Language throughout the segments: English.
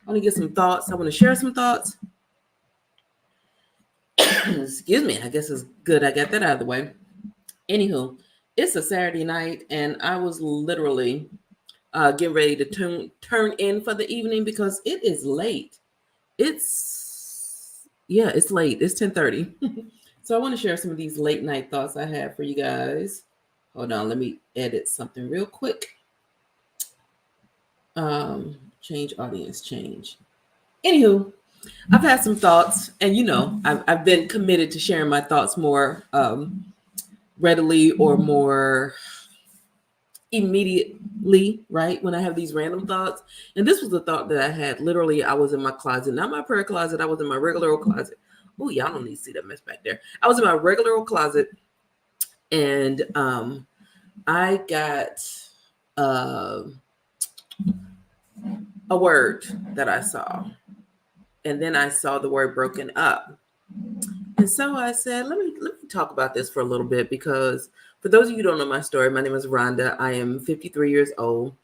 I want to get some thoughts. I want to share some thoughts. Excuse me. I guess it's good I got that out of the way. Anywho, it's a Saturday night, and I was literally getting ready to turn in for the evening because it is late. It's late. It's 10:30. So I want to share some of these late night thoughts I have for you guys. Hold on, let me edit something real quick. Change audience, change. Anywho, I've had some thoughts, and I've been committed to sharing my thoughts more readily or more immediately, right? When I have these random thoughts. And this was a thought that I had. Literally, I was in my closet, not my prayer closet. I was in my regular old closet. Oh, y'all don't need to see that mess back there. I was in my regular old closet, and I got a word that I saw. And then I saw the word broken up. And so I said, let me talk about this for a little bit, because for those of you who don't know my story, my name is Rhonda. I am 53 years old.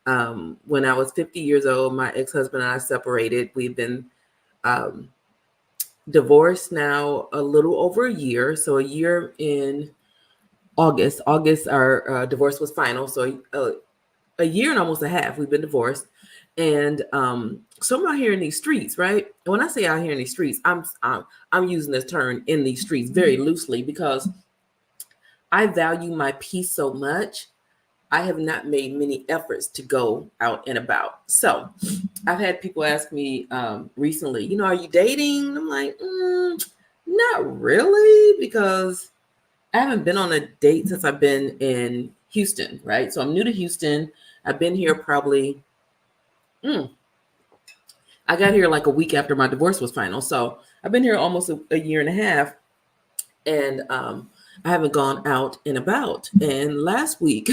When I was 50 years old, my ex-husband and I separated. We've been divorced now a little over a year. So a year in August. Our divorce was final. So a year and almost a half we've been divorced. And so I'm out here in these streets, right? And when I say out here in these streets, I'm using this term in these streets very loosely, because I value my peace so much. I have not made many efforts to go out and about. So I've had people ask me recently, are you dating? I'm like, not really, because I haven't been on a date since I've been in Houston, right? So I'm new to Houston. I've been here probably, I got here like a week after my divorce was final. So I've been here almost a year and a half. And I haven't gone out and about. And last week,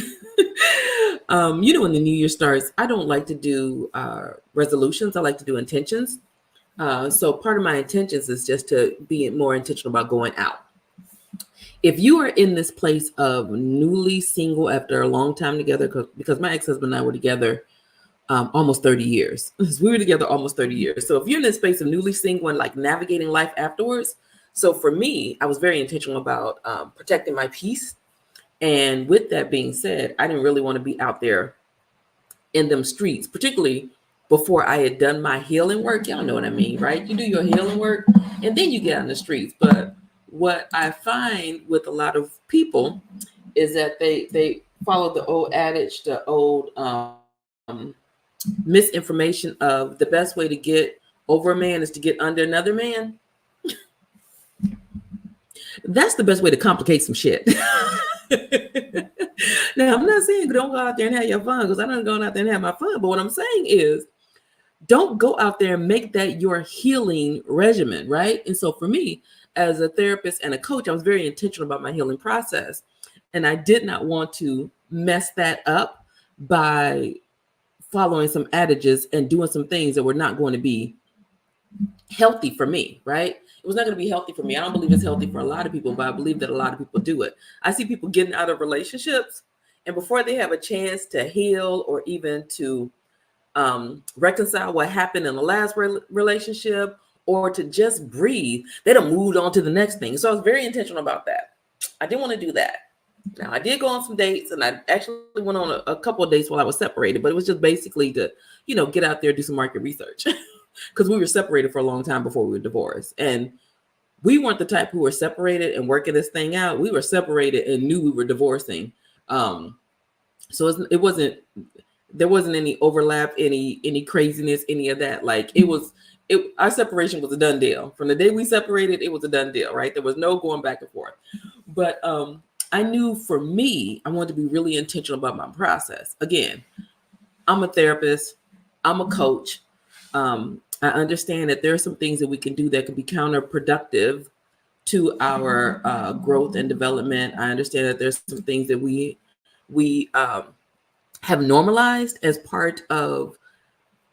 when the new year starts, I don't like to do resolutions. I like to do intentions. So part of my intentions is just to be more intentional about going out. If you are in this place of newly single after a long time together, because my ex-husband and I were together almost 30 years. We were together almost 30 years. So if you're in this space of newly single and like navigating life afterwards, so for me, I was very intentional about protecting my peace. And with that being said, I didn't really want to be out there in them streets, particularly before I had done my healing work. Y'all know what I mean, right? You do your healing work and then you get out in the streets. But what I find with a lot of people is that they follow the old adage, the old misinformation of the best way to get over a man is to get under another man. That's the best way to complicate some shit. Now, I'm not saying don't go out there and have your fun, because I don't go out there and have my fun. But what I'm saying is don't go out there and make that your healing regimen, right? And so for me, as a therapist and a coach, I was very intentional about my healing process. And I did not want to mess that up by following some adages and doing some things that were not going to be healthy for me, right? It was not going to be healthy for me. I don't believe it's healthy for a lot of people, but I believe that a lot of people do it. I see people getting out of relationships, and before they have a chance to heal or even to reconcile what happened in the last relationship, or to just breathe, they done moved on to the next thing. So I was very intentional about that. I didn't want to do that. Now, I did go on some dates, and I actually went on a couple of dates while I was separated, but it was just basically to, get out there, do some market research, because we were separated for a long time before we were divorced. And we weren't the type who were separated and working this thing out. We were separated and knew we were divorcing. So there wasn't any overlap, any craziness, any of that. Like our separation was a done deal. From the day we separated, it was a done deal, right? There was no going back and forth. But I knew for me, I wanted to be really intentional about my process. Again, I'm a therapist. I'm a coach. I understand that there are some things that we can do that can be counterproductive to our growth and development. I understand that there's some things that we have normalized as part of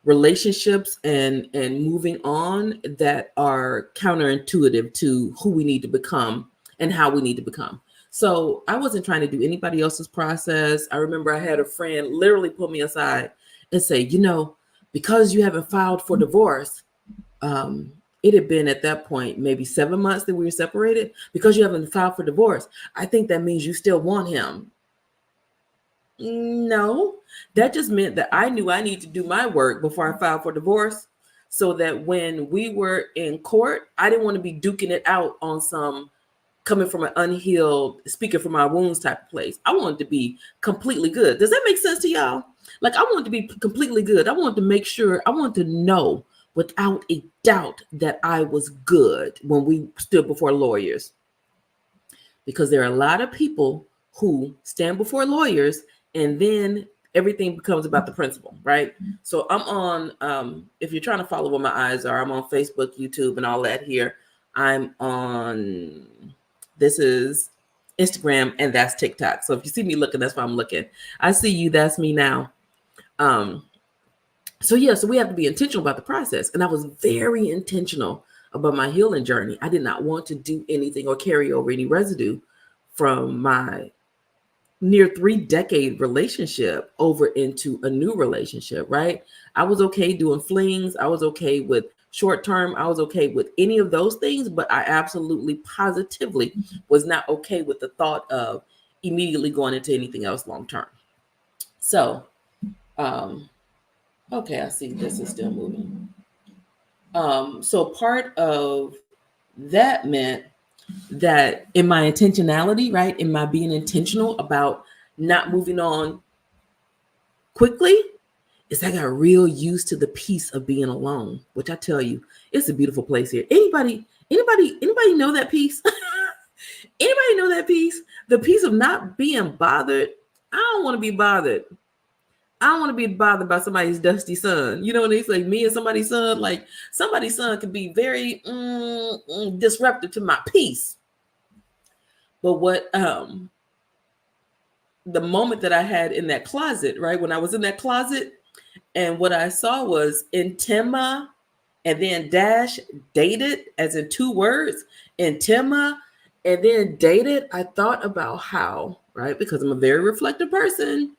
relationships and moving on that are counterintuitive to who we need to become and how we need to become. So I wasn't trying to do anybody else's process. I remember I had a friend literally pull me aside and say, because you haven't filed for divorce, it had been at that point maybe 7 months that we were separated. Because you haven't filed for divorce, I think that means you still want him. No, that just meant that I knew I needed to do my work before I filed for divorce, so that when we were in court, I didn't want to be duking it out on some coming from an unhealed, speaking from my wounds type of place. I wanted to be completely good. Does that make sense to y'all? Like, I wanted to be completely good. I wanted to make sure, I wanted to know without a doubt that I was good when we stood before lawyers. Because there are a lot of people who stand before lawyers and then everything becomes about the principle, right? So I'm on, if you're trying to follow where my eyes are, I'm on Facebook, YouTube, and all that here. I'm on, this is Instagram, and that's TikTok. So if you see me looking, that's why I'm looking. I see you, that's me now. So we have to be intentional about the process. And I was very intentional about my healing journey. I did not want to do anything or carry over any residue from my near 3-decade relationship over into a new relationship, right? I was okay doing flings. I was okay with short term. I was okay with any of those things, but I absolutely positively was not okay with the thought of immediately going into anything else long term. So, okay, I see this is still moving. So part of that meant that in my intentionality, right, in my being intentional about not moving on quickly, is I got real used to the peace of being alone, which I tell you, it's a beautiful place here. Anybody know that peace? Anybody know that peace? The peace of not being bothered. I don't want to be bothered. I don't want to be bothered by somebody's dusty son. You know what I mean? It's like me and somebody's son. Like, somebody's son can be very disruptive to my peace. But what the moment that I had in that closet, right? When I was in that closet, and what I saw was Intima, and then dash dated, as in 2 words, Intima, and then dated. I thought about how, right? Because I'm a very reflective person.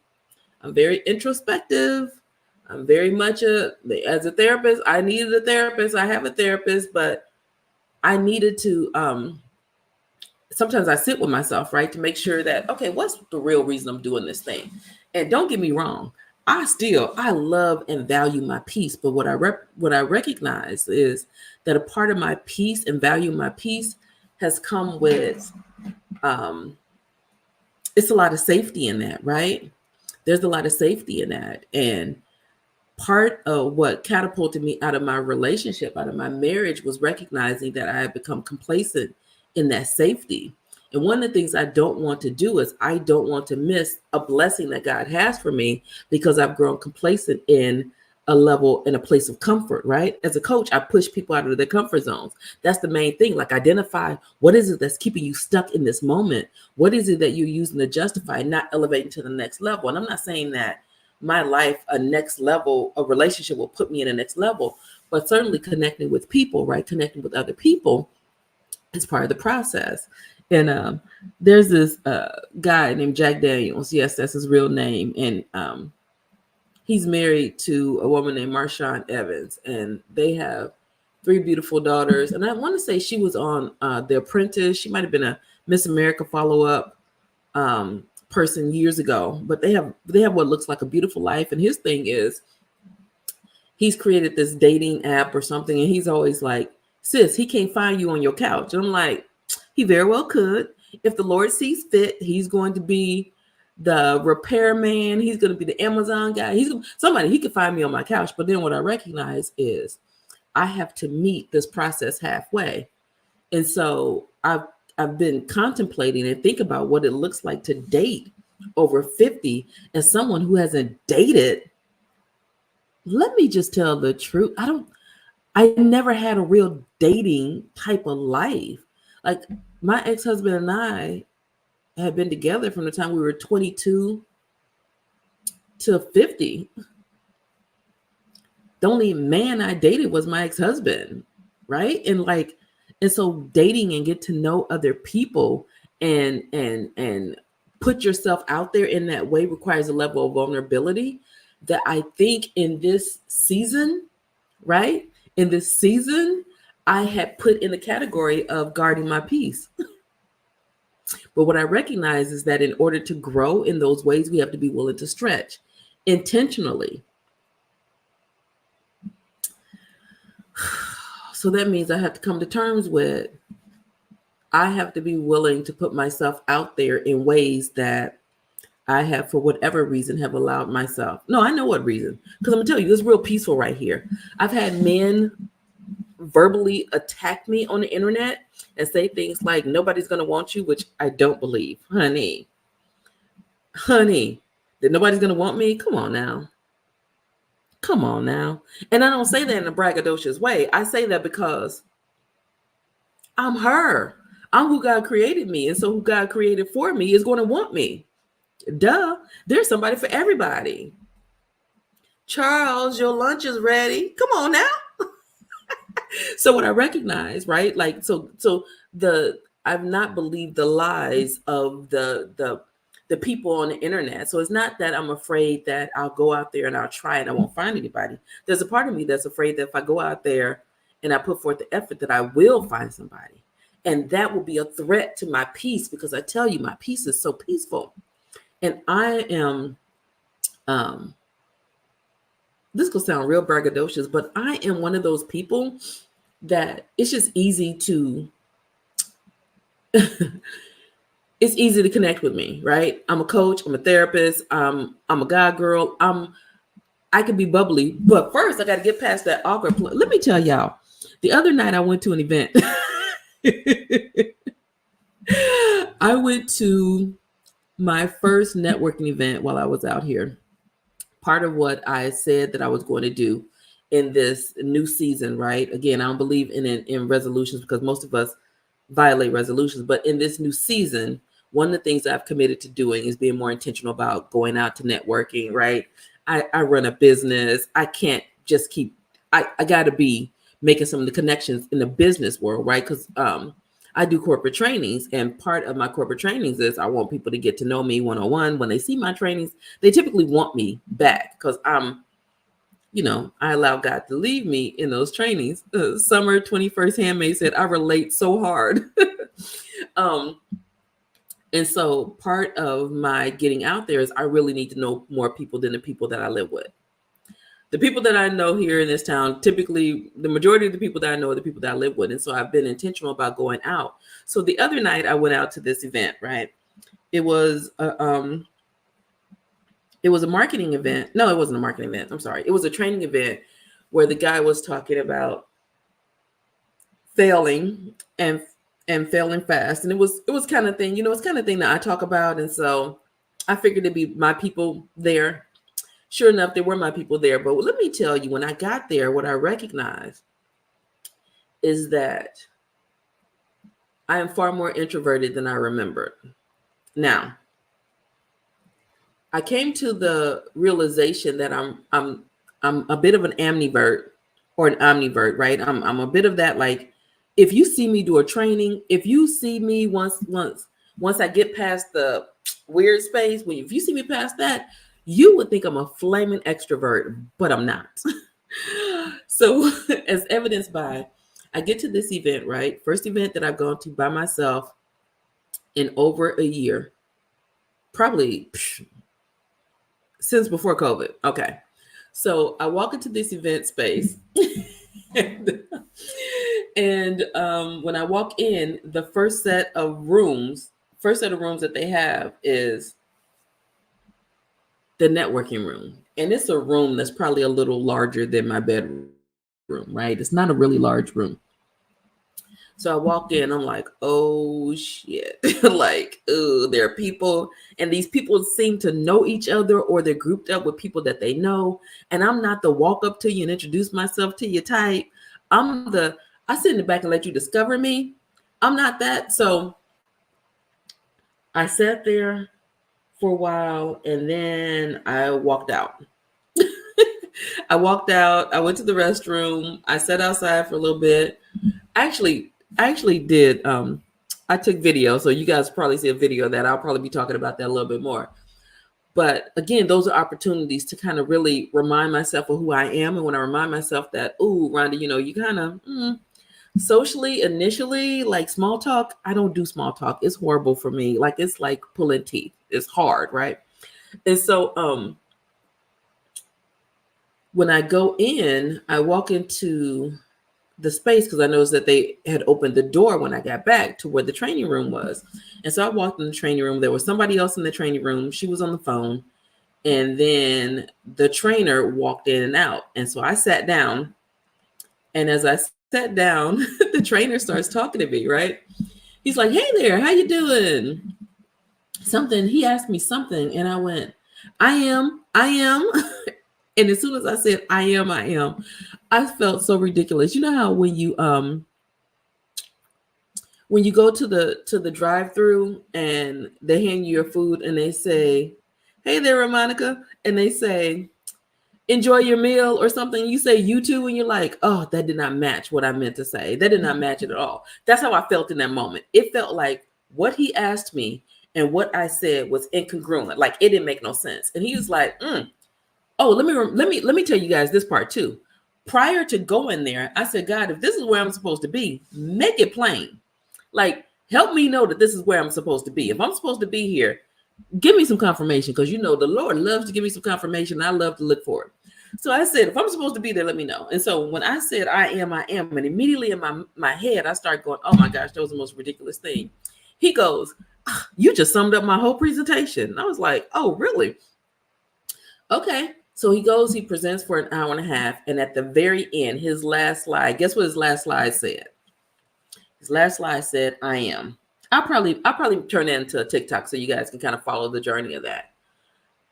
I'm very introspective. I'm very much as a therapist. I needed a therapist. I have a therapist, but I needed to, sometimes I sit with myself, right? To make sure that, okay, what's the real reason I'm doing this thing? And don't get me wrong. I love and value my peace. But what I recognize is that a part of my peace and value my peace has come with, it's a lot of safety in that, right? There's a lot of safety in that. And part of what catapulted me out of my relationship, out of my marriage, was recognizing that I had become complacent in that safety. And one of the things I don't want to do is I don't want to miss a blessing that God has for me because I've grown complacent in a level, in a place of comfort, right? As a coach, I push people out of their comfort zones. That's the main thing. Like, identify what is it that's keeping you stuck in this moment? What is it that you're using to justify not elevating to the next level? And I'm not saying that my life, a next level, a relationship will put me in a next level, but certainly connecting with people, right? Connecting with other people is part of the process. And there's this guy named Jack Daniels. Yes, that's his real name. And he's married to a woman named Marshawn Evans, and they have 3 beautiful daughters. And I want to say she was on The Apprentice. She might have been a Miss America follow-up person years ago, but they have what looks like a beautiful life. And his thing is, he's created this dating app or something, and he's always like, sis, he can't find you on your couch. And I'm like, he very well could. If the Lord sees fit, he's going to be the repairman. He's going to be the Amazon guy. He could find me on my couch. But then what I recognize is I have to meet this process halfway. And so I've been contemplating and think about what it looks like to date over 50 as someone who hasn't dated. Let me just tell the truth. I never had a real dating type of life. Like, my ex-husband and I had been together from the time we were 22 to 50. The only man I dated was my ex-husband, right? And so dating and get to know other people and put yourself out there in that way requires a level of vulnerability that I think in this season, right? In this season, I had put in the category of guarding my peace. But what I recognize is that in order to grow in those ways, we have to be willing to stretch intentionally. So that means I have to come to terms with, I have to be willing to put myself out there in ways that I have, for whatever reason, have allowed myself. No, I know what reason. Because I'm going to tell you, this is real peaceful right here. I've had men verbally attack me on the internet and say things like, nobody's going to want you, which I don't believe. Honey, that nobody's going to want me? Come on now. And I don't say that in a braggadocious way. I say that because I'm her. I'm who God created me. And so who God created for me is going to want me. Duh. There's somebody for everybody. Charles, your lunch is ready. Come on now. So what I recognize, right? Like, so I've not believed the lies of the people on the internet. So it's not that I'm afraid that I'll go out there and I'll try and I won't find anybody. There's a part of me that's afraid that if I go out there and I put forth the effort, that I will find somebody. And that will be a threat to my peace, because I tell you, my peace is so peaceful. And I am, this could sound real braggadocious, but I am one of those people that it's just easy to, it's easy to connect with me, right? I'm a coach, I'm a therapist, I'm a God girl. I can be bubbly, but first I got to get past that awkward. Let me tell y'all, the other night I went to an event. I went to my first networking event while I was out here. Part of what I said that I was going to do in this new season, right? Again, I don't believe in resolutions, because most of us violate resolutions. But in this new season, one of the things I've committed to doing is being more intentional about going out to networking, right? I run a business. I can't just keep, I got to be making some of the connections in the business world, right? Because I do corporate trainings, and part of my corporate trainings is I want people to get to know me one-on-one. When they see my trainings, they typically want me back, because I allow God to lead me in those trainings. Summer 21st Handmaid said, I relate so hard. And so part of my getting out there is I really need to know more people than the people that I live with. The people that I know here in this town, typically the majority of the people that I know are the people that I live with. And so I've been intentional about going out. So the other night I went out to this event, right? It was a marketing event. No, it wasn't a marketing event. I'm sorry. It was a training event where the guy was talking about failing and failing fast. And it was kind of thing, it's kind of thing that I talk about. And so I figured it'd be my people there. Sure enough, there were my people there. But let me tell you, when I got there, what I recognized is that I am far more introverted than I remembered. Now, I came to the realization that I'm a bit of an ambivert or an omnivert, right? I'm a bit of that. Like, if you see me do a training, if you see me once I get past the weird space, if you see me past that, you would think I'm a flaming extrovert, but I'm not. So as evidenced by, I get to this event, right? First event that I've gone to by myself in over a year, probably since before COVID. Okay. So I walk into this event space and when I walk in, the first set of rooms that they have is the networking room. And it's a room that's probably a little larger than my bedroom, right? It's not a really large room. So I walk in, I'm like, oh shit. Like, oh, there are people, and these people seem to know each other, or they're grouped up with people that they know. And I'm not the walk up to you and introduce myself to you type. I sit in the back and let you discover me. I'm not that. So I sat there for a while, and then I walked out. I walked out. I went to the restroom. I sat outside for a little bit. I actually did. I took video, so you guys probably see a video of that. I'll probably be talking about that a little bit more. But again, those are opportunities to kind of really remind myself of who I am. And when I remind myself that, ooh, Rhonda, you kind of socially initially, like small talk, I don't do small talk. It's horrible for me. Like it's like pulling teeth. It's hard, right? And so when I go in, I walk into the space because I noticed that they had opened the door when I got back to where the training room was. And so I walked in the training room. There was somebody else in the training room. She was on the phone. And then the trainer walked in and out. And so I sat down. And as I sat down, the trainer starts talking to me, right? He's like, hey there, how you doing? Something. He asked me something. And I went, I am. And as soon as I said, I am, I felt so ridiculous. You know how when you go to the drive-through and they hand you your food and they say, hey there, Monica, and they say, enjoy your meal or something, you say you too, and you're like, oh, that did not match what I meant to say. That did not match it at all. That's how I felt in that moment. It felt like what he asked me and what I said was incongruent. Like it didn't make no sense. And he was like, oh, let me tell you guys this part too. Prior to going there, I said, God, if this is where I'm supposed to be, make it plain. Like, help me know that this is where I'm supposed to be. If I'm supposed to be here, give me some confirmation, because the Lord loves to give me some confirmation. I love to look for it. So I said, if I'm supposed to be there, let me know. And so when I said, I am, and immediately in my head, I started going, oh my gosh, that was the most ridiculous thing. He goes, you just summed up my whole presentation. And I was like, oh, really? Okay. So he goes, he presents for an hour and a half. And at the very end, his last slide, guess what his last slide said? His last slide said, I am. I'll probably turn that into a TikTok so you guys can kind of follow the journey of that.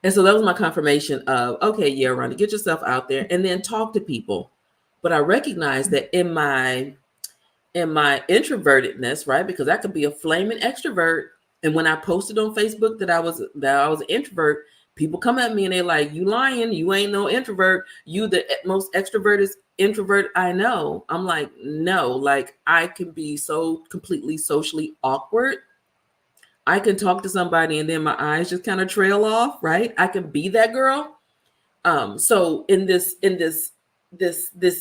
And so that was my confirmation of, okay, yeah, Rhonda, get yourself out there and then talk to people. But I recognize that in my introvertedness, right? Because I could be a flaming extrovert. And when I posted on Facebook that I was an introvert, people come at me and they're like, you lying, you ain't no introvert. You the most extroverted introvert I know. I'm like, no, like I can be so completely socially awkward. I can talk to somebody and then my eyes just kind of trail off, right? I can be that girl. So in this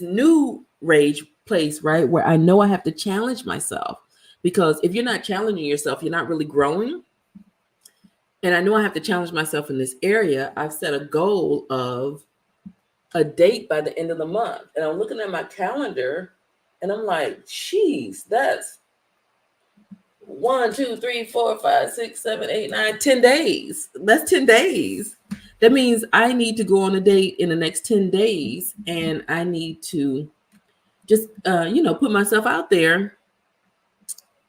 new rage place, right, where I know I have to challenge myself, because if you're not challenging yourself, you're not really growing. And I know I have to challenge myself in this area. I've set a goal of a date by the end of the month. And I'm looking at my calendar and I'm like, geez, that's 1, 2, 3, 4, 5, 6, 7, 8, 9, 10 days. That's 10 days. That means I need to go on a date in the next 10 days. And I need to just, put myself out there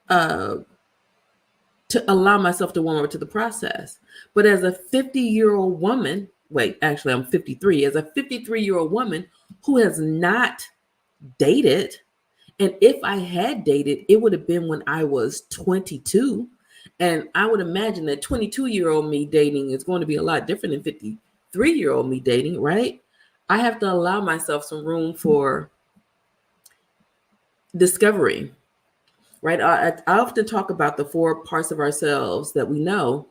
to allow myself to warm over to the process. But as a 50-year-old woman, actually I'm 53, as a 53-year-old woman who has not dated, and if I had dated, it would have been when I was 22. And I would imagine that 22-year-old me dating is going to be a lot different than 53-year-old me dating, right? I have to allow myself some room for discovery. Right. I often talk about the 4 parts of ourselves that we know,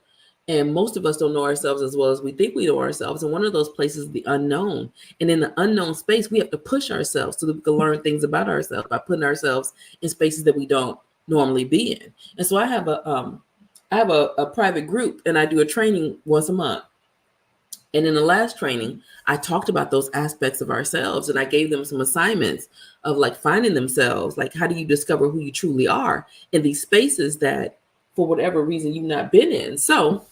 and most of us don't know ourselves as well as we think we know ourselves. And one of those places is the unknown. And in the unknown space, we have to push ourselves so that we can learn things about ourselves by putting ourselves in spaces that we don't normally be in. And so I have a private group, and I do a training once a month. And in the last training, I talked about those aspects of ourselves, and I gave them some assignments of like finding themselves. Like, how do you discover who you truly are in these spaces that for whatever reason you've not been in? So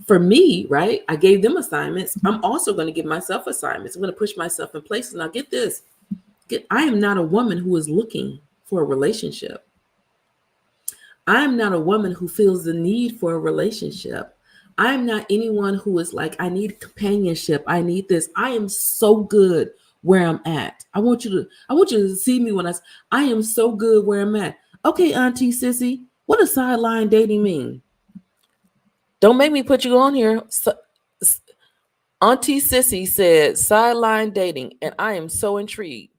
for me, right, I gave them assignments. I'm also going to give myself assignments. I'm going to push myself in places. Now get this, I am not a woman who is looking for a relationship. I'm not a woman who feels the need for a relationship. I'm not anyone who is like, I need companionship. I need this. I am so good where I'm at. I want you to see me when I am so good where I'm at. Okay, Auntie Sissy, what does sideline dating mean? Don't make me put you on here. Auntie Sissy said sideline dating, and I am so intrigued.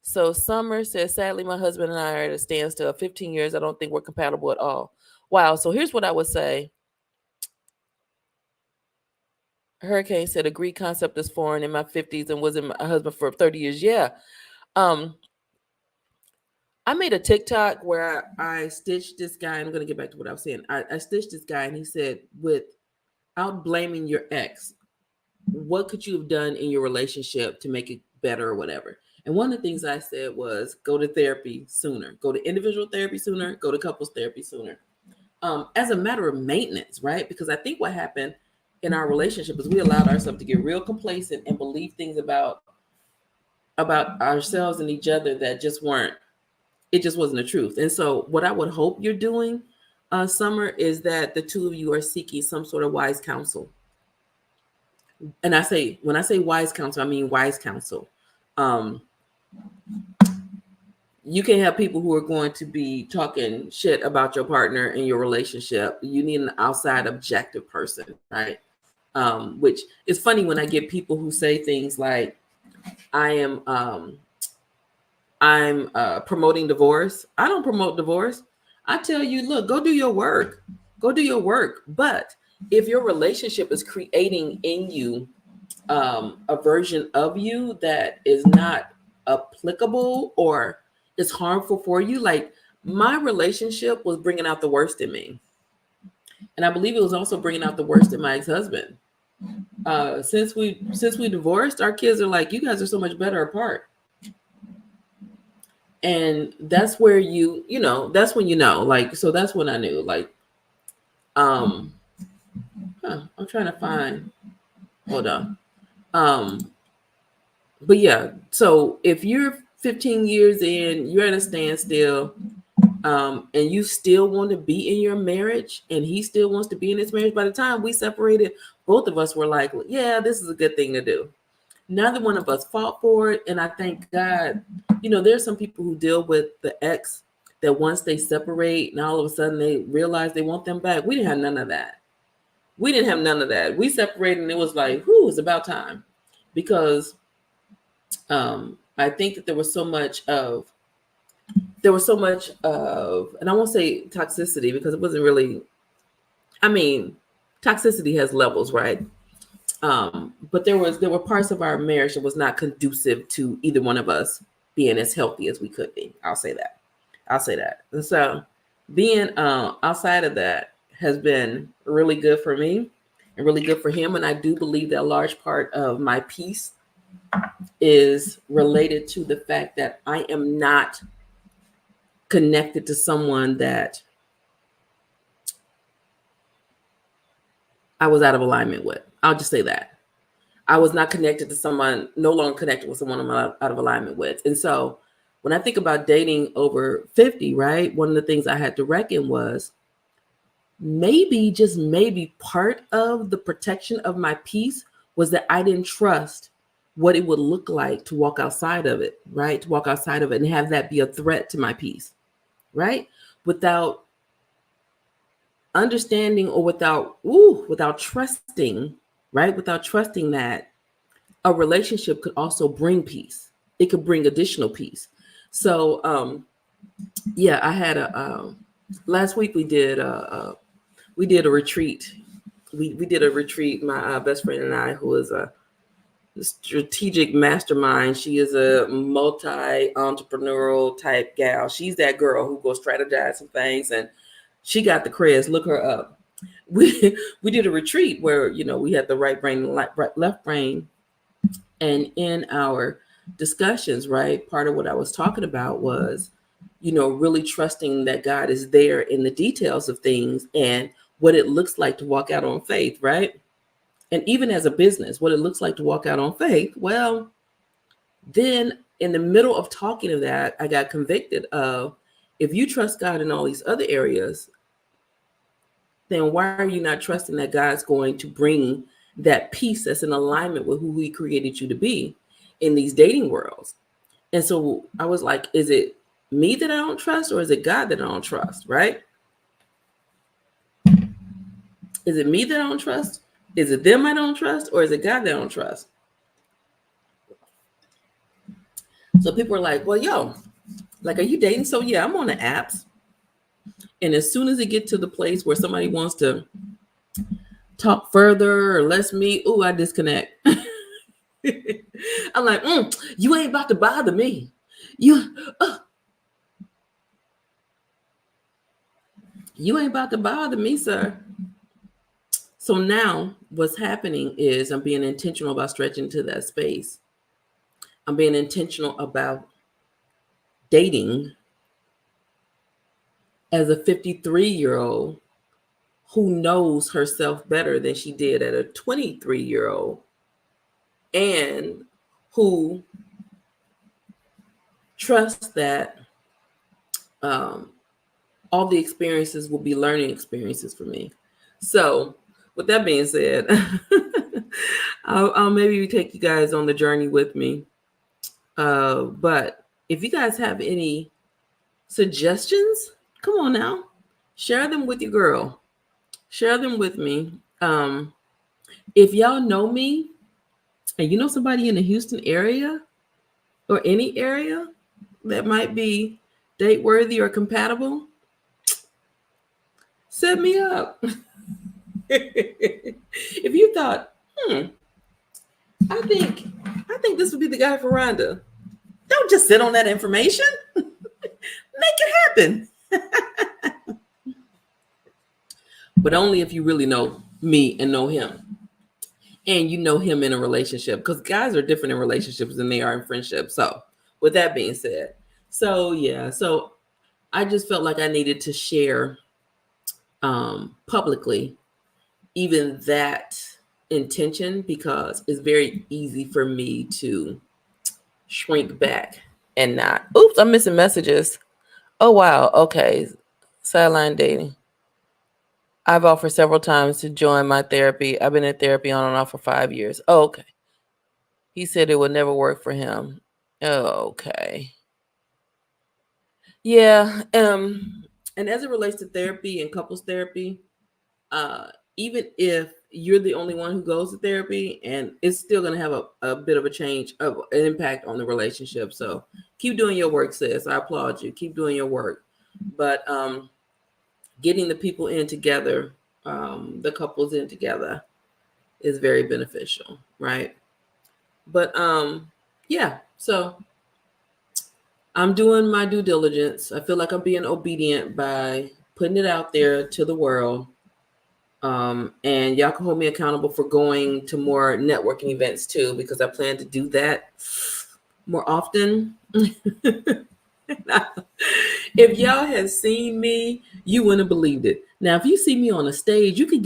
So Summer says, sadly, my husband and I are at a standstill. 15 years. I don't think we're compatible at all. Wow. So here's what I would say. Hurricane said a Greek concept is foreign in my 50s and was in my husband for 30 years. Yeah. Um, I made a TikTok where I stitched this guy. I'm going to get back to what I was saying. I stitched this guy and he said, without blaming your ex, what could you have done in your relationship to make it better or whatever? And one of the things I said was go to therapy sooner, go to individual therapy sooner, go to couples therapy sooner. As a matter of maintenance, right? Because I think what happened in our relationship is we allowed ourselves to get real complacent and believe things about ourselves and each other that just weren't, it just wasn't the truth. And so what I would hope you're doing, Summer, is that the two of you are seeking some sort of wise counsel. And when I say wise counsel, I mean wise counsel. You can't have people who are going to be talking shit about your partner in your relationship. You need an outside objective person, right? Which is funny when I get people who say things like, I'm promoting divorce. I don't promote divorce. I tell you, look, go do your work. Go do your work. But if your relationship is creating in you a version of you that is not applicable or is harmful for you, like my relationship was bringing out the worst in me. And I believe it was also bringing out the worst in my ex-husband. Since we divorced, our kids are like, you guys are so much better apart. And that's where that's when like, so that's when I knew, like, I'm trying to find, hold on. But yeah, so if you're 15 years in, you're at a standstill, and you still want to be in your marriage and he still wants to be in his marriage, by the time we separated, both of us were like, yeah, this is a good thing to do. Neither one of us fought for it. And I thank God, there's some people who deal with the ex that once they separate and all of a sudden they realize they want them back. We didn't have none of that. We separated and it was like, it's about time. Because I think that there was so much of, and I won't say toxicity because it wasn't really, toxicity has levels, right? But there were parts of our marriage that was not conducive to either one of us being as healthy as we could be. I'll say that. And so being outside of that has been really good for me and really good for him. And I do believe that a large part of my peace is related to the fact that I am not connected to someone that I was out of alignment with. I'll just say that. I was not connected to someone, no longer connected with someone I'm out of alignment with. And so when I think about dating over 50, right, one of the things I had to reckon was maybe, just maybe, part of the protection of my peace was that I didn't trust what it would look like to walk outside of it, right? To walk outside of it and have that be a threat to my peace, right? Without understanding or without trusting, right? Without trusting that a relationship could also bring peace. It could bring additional peace. So, I had last week we did a retreat. We did a retreat. My best friend and I, who is a strategic mastermind. She is a multi-entrepreneurial type gal. She's that girl who goes strategize some things, and she got the creds. Look her up. We did a retreat where we had the right brain and left brain, and in our discussions, right, part of what I was talking about was really trusting that God is there in the details of things and what it looks like to walk out on faith, right? And even as a business, what it looks like to walk out on faith. Well, then in the middle of talking to that, I got convicted of, if you trust God in all these other areas, then why are you not trusting that God's going to bring that peace that's in alignment with who he created you to be in these dating worlds? And so I was like, is it me that I don't trust, or is it God that I don't trust, right? Is it me that I don't trust? Is it them I don't trust, or is it God that I don't trust? So people are like, well, like, are you dating? So yeah, I'm on the apps. And as soon as it gets to the place where somebody wants to talk further or let's meet, ooh, I disconnect. I'm like, you ain't about to bother me. You ain't about to bother me, sir. So now what's happening is I'm being intentional about stretching to that space. I'm being intentional about dating as a 53-year-old who knows herself better than she did at a 23-year-old and who trusts that all the experiences will be learning experiences for me. So with that being said, I'll maybe take you guys on the journey with me. But if you guys have any suggestions, come on now, share them with your girl. Share them with me. If y'all know me and you know somebody in the Houston area or any area that might be date worthy or compatible, set me up. If you thought, I think this would be the guy for Rhonda, don't just sit on that information. Make it happen. But only if you really know me and know him. And you know him in a relationship. Because guys are different in relationships than they are in friendships. So with that being said, so I just felt like I needed to share publicly even that intention, because it's very easy for me to shrink back and not. Oops, I'm missing messages. Oh, wow. Okay. Sideline dating. I've offered several times to join my therapy. I've been in therapy on and off for 5 years. Oh, okay. He said it would never work for him. Oh, okay. Yeah. And as it relates to therapy and couples therapy, even if you're the only one who goes to therapy, and it's still going to have a bit of a change of an impact on the relationship. So keep doing your work, sis. I applaud you. Keep doing your work. But getting the people in together, the couples in together, is very beneficial, right? But yeah, so I'm doing my due diligence. I feel like I'm being obedient by putting it out there to the world. And y'all can hold me accountable for going to more networking events too, because I plan to do that more often. If y'all had seen me, you wouldn't have believed it. Now, if you see me on a stage, you could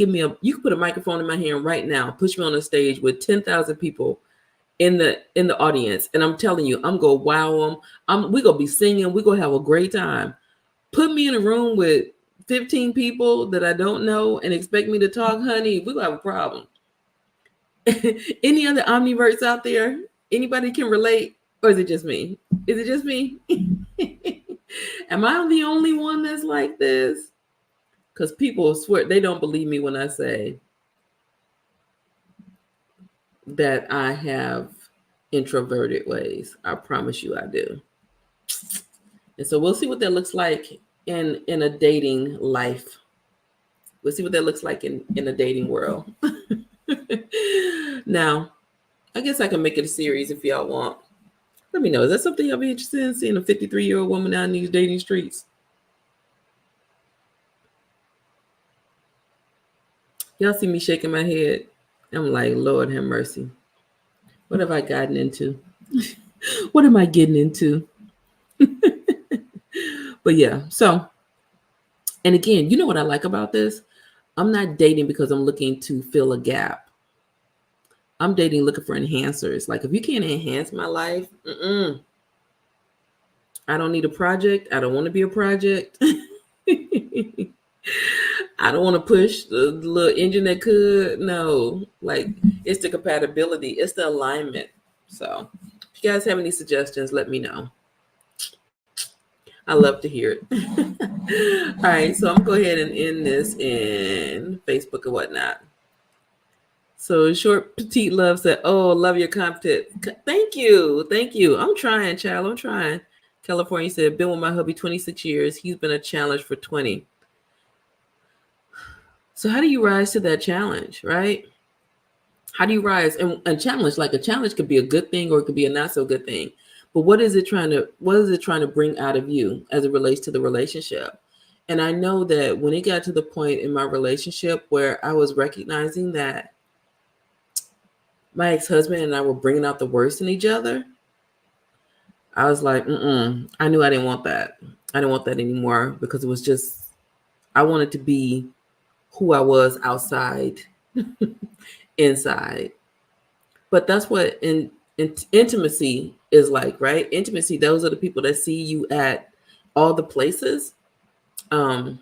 put a microphone in my hand right now, push me on a stage with 10,000 people in the audience, and I'm telling you, I'm gonna wow them. We're gonna be singing. We're gonna have a great time. Put me in a room with 15 people that I don't know and expect me to talk, honey, we're gonna have a problem. Any other omniverts out there? Anybody can relate? Or is it just me? Is it just me? Am I the only one that's like this? Because people swear they don't believe me when I say that I have introverted ways. I promise you I do. And so we'll see what that looks like in a dating life. We'll see what that looks like in a dating world. Now, I guess I can make it a series if y'all want. Let me know. Is that something y'all be interested in, seeing a 53-year-old woman out in these dating streets? Y'all see me shaking my head. I'm like, Lord have mercy. What have I gotten into? What am I getting into? But yeah, so, and again, you know what I like about this? I'm not dating because I'm looking to fill a gap. I'm dating looking for enhancers. Like, if you can't enhance my life, I don't need a project. I don't want to be a project. I don't want to push the little engine that could. No, like, it's the compatibility. It's the alignment. So if you guys have any suggestions, let me know. I love to hear it. All right, so I'm gonna go ahead and end this in Facebook and whatnot. So Short Petite Love said, "Oh, love your content. Thank you, thank you. I'm trying, child. I'm trying." California said, "Been with my hubby 26 years. He's been a challenge for 20. So how do you rise to that challenge, right? How do you rise and challenge? Like a challenge could be a good thing or it could be a not so good thing. But what is it trying to bring out of you as it relates to the relationship? And I know that when it got to the point in my relationship where I was recognizing that my ex-husband and I were bringing out the worst in each other, I was like, I knew I didn't want that. I didn't want that anymore because it was just, I wanted to be who I was outside, inside. But that's what intimacy is like, right? Intimacy, those are the people that see you at all the places. Um,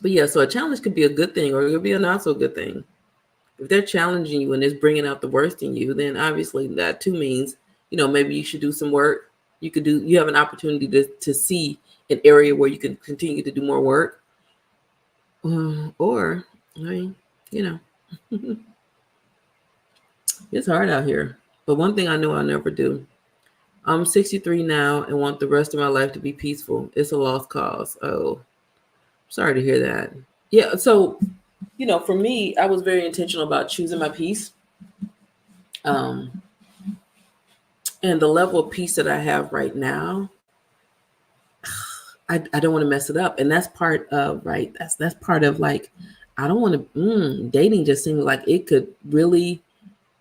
but yeah, so a challenge could be a good thing or it could be a not so good thing. If they're challenging you and it's bringing out the worst in you, then obviously that too means, maybe you should do some work. You have an opportunity to see an area where you can continue to do more work. Or, I mean, you know, it's hard out here. But one thing I know I'll never do. I'm 63 now and want the rest of my life to be peaceful. It's a lost cause. Oh, sorry to hear that. Yeah. So, for me, I was very intentional about choosing my peace. And the level of peace that I have right now, I don't want to mess it up. And that's part of, right. That's part of like, I don't want to, dating just seems like it could really,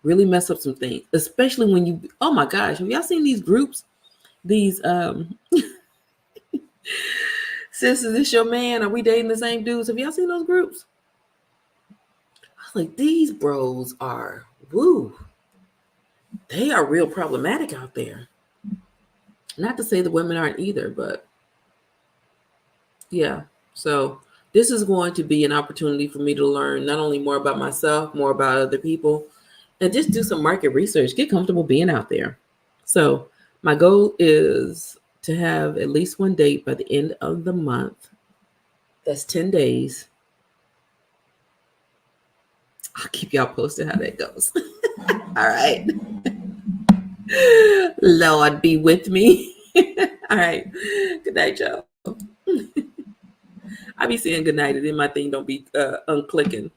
really mess up some things, especially when oh my gosh, have y'all seen these groups? These, sis, is this your man? Are we dating the same dudes? Have y'all seen those groups? I was like, these bros are, they are real problematic out there. Not to say the women aren't either, but yeah. So this is going to be an opportunity for me to learn not only more about myself, more about other people, and just do some market research, get comfortable being out there. So my goal is to have at least one date by the end of the month. That's 10 days. I'll keep y'all posted how that goes. All right. Lord be with me. All right. Good night, y'all. I be saying good night and then my thing don't be unclicking.